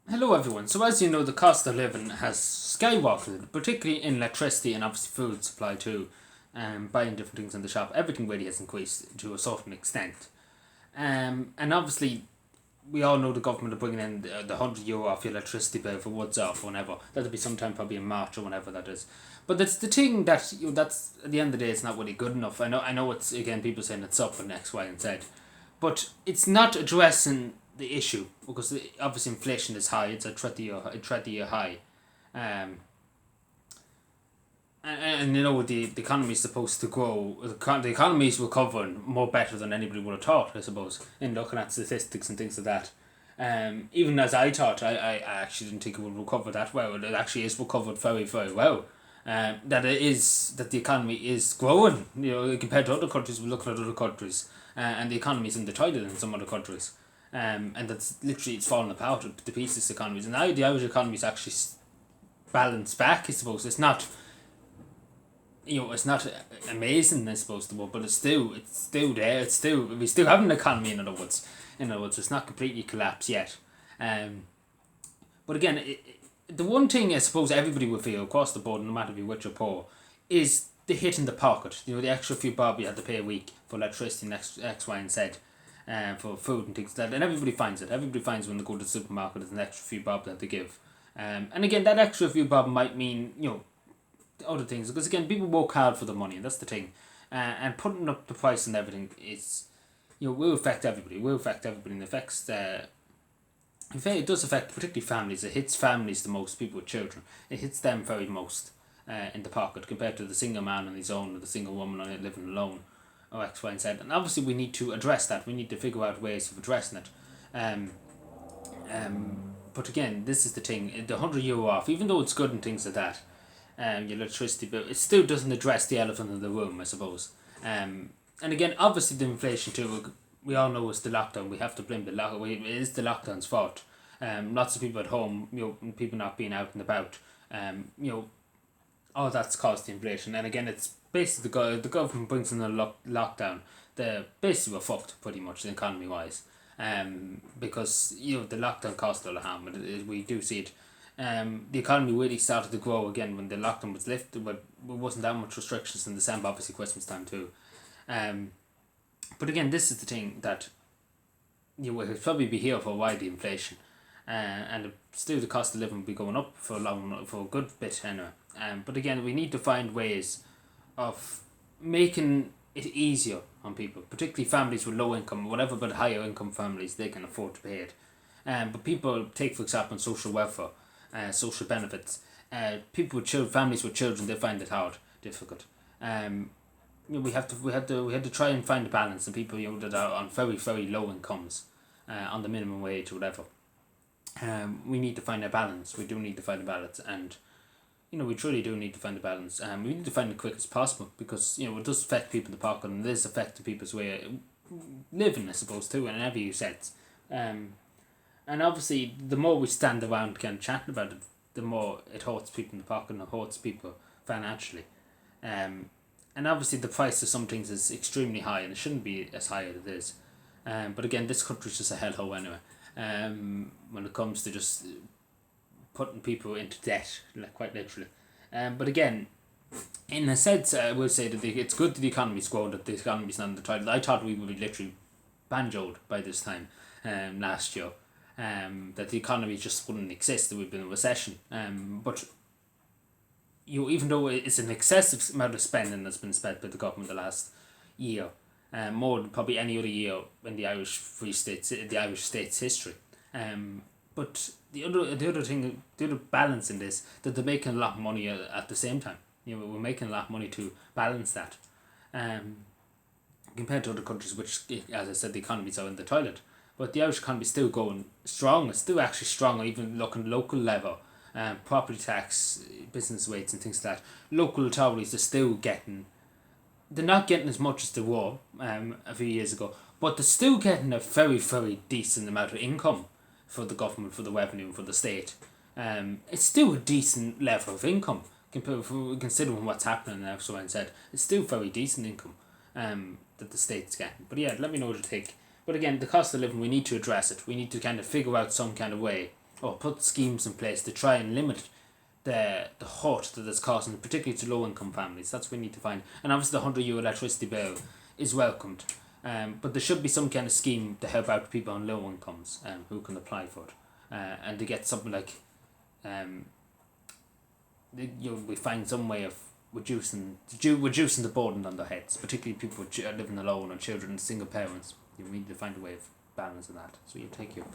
Hello everyone. So as you know, the cost of living has skyrocketed, particularly in electricity and obviously food supply too. Buying different things in the shop, everything really has increased to a certain extent. And obviously, we all know the government are bringing in the €100 off your electricity bill for what's off whenever. That'll be sometime probably in March or whenever that is. But that's the thing that that's at the end of the day, it's not really good enough. I know it's again people saying it's up and X, Y, and Z, but it's not addressing the issue because obviously inflation is high. It's a 30-year high, um, and the economy is supposed to grow. The economy is recovering more better than anybody would have thought. I suppose in looking at statistics and things like that. Even as I thought, I actually didn't think it would recover that well. It actually is recovered very, very well. That the economy is growing. Compared to other countries, we're looking at other countries, and the economy is in the toilet in some other countries. And that's literally it's falling apart to pieces. Economies, and now the Irish economy is actually balanced back. I suppose it's not. It's not amazing. I suppose the word, but it's still there. We still have an economy. In other words, it's not completely collapsed yet. Um, but again, the one thing I suppose everybody will feel across the board, no matter if you're rich or poor, is the hit in the pocket. The extra few bob you had to pay a week for electricity and X, Y, and Z, for food and things like that. And everybody finds it. Everybody finds when they go to the supermarket, there's an extra few bob that they give. And again, that extra few bob might mean, other things. Because again, people work hard for the money, and that's the thing. And putting up the price and everything is, will affect everybody. Will affect everybody, and affects in fact, it does affect particularly families. It hits families the most, people with children. It hits them very most in the pocket compared to the single man on his own or the single woman on it living alone or X, Y, and Z. And obviously, we need to address that. We need to figure out ways of addressing it. Um, but again, this is the thing the €100 off, even though it's good and things like that, your electricity bill, it still doesn't address the elephant in the room, I suppose. And again, obviously, the inflation too, we all know it's the lockdown. We have to blame the lockdown. It is the lockdown's fault. Lots of people at home, people not being out and about, all that's caused the inflation. And again, it's basically the government brings in a lockdown. Basically we're fucked pretty much economy wise. Because the lockdown caused a lot of harm. We do see it. The economy really started to grow again when the lockdown was lifted, but there wasn't that much restrictions in December, obviously Christmas time too. Um, but again, this is the thing that you will probably be here for a while, the inflation, and still the cost of living will be going up for a good bit anyway. But again, we need to find ways of making it easier on people, particularly families with low income, whatever, but higher income families they can afford to pay it. But people take, for example, social welfare, social benefits. People with families with children, they find it hard, difficult. Um, we had to try and find a balance, and people that are on very very low incomes, on the minimum wage or whatever. We need to find a balance. We do need to find a balance, and we truly do need to find a balance. We need to find it quick as possible because it does affect people in the pocket, and it is affecting people's way of living, I suppose, too, in every sense. Um, and obviously, the more we stand around kind of chatting about it, the more it hurts people in the pocket and it hurts people financially. Um, and obviously, the price of some things is extremely high, and it shouldn't be as high as it is. But again, this country's just a hellhole anyway. When it comes to just putting people into debt, like quite literally. But again, in a sense, I will say that it's good that the economy's growing, that the economy's not in the title. I thought we would be literally banjoed by this time, last year. That the economy just wouldn't exist, that we've been in a recession. But even though it's an excessive amount of spending that's been spent by the government the last year, more than probably any other year in the Irish state's history. But the other balance in this, that they're making a lot of money at the same time. We're making a lot of money to balance that. Um, Compared to other countries, which, as I said, the economies are in the toilet. But the Irish economy is still going strong. It's still actually strong, even looking local level. Property tax, business rates, and things like that. Local authorities are still getting. They're not getting as much as they were a few years ago, but they're still getting a very, very decent amount of income for the government, for the revenue, for the state. It's still a decent level of income considering what's happening now. So I said it's still very decent income that the state's getting. But yeah, let me know what you think. But again, the cost of living, we need to address it. We need to kind of figure out some kind of way or put schemes in place to try and limit the hurt that it's causing, particularly to low income families. That's what we need to find. And obviously the €100 electricity bill is welcomed. But there should be some kind of scheme to help out people on low incomes who can apply for it. And to get something like we find some way of reducing the burden on their heads, particularly people living alone or children and single parents. You need to find a way of balancing that. So you take your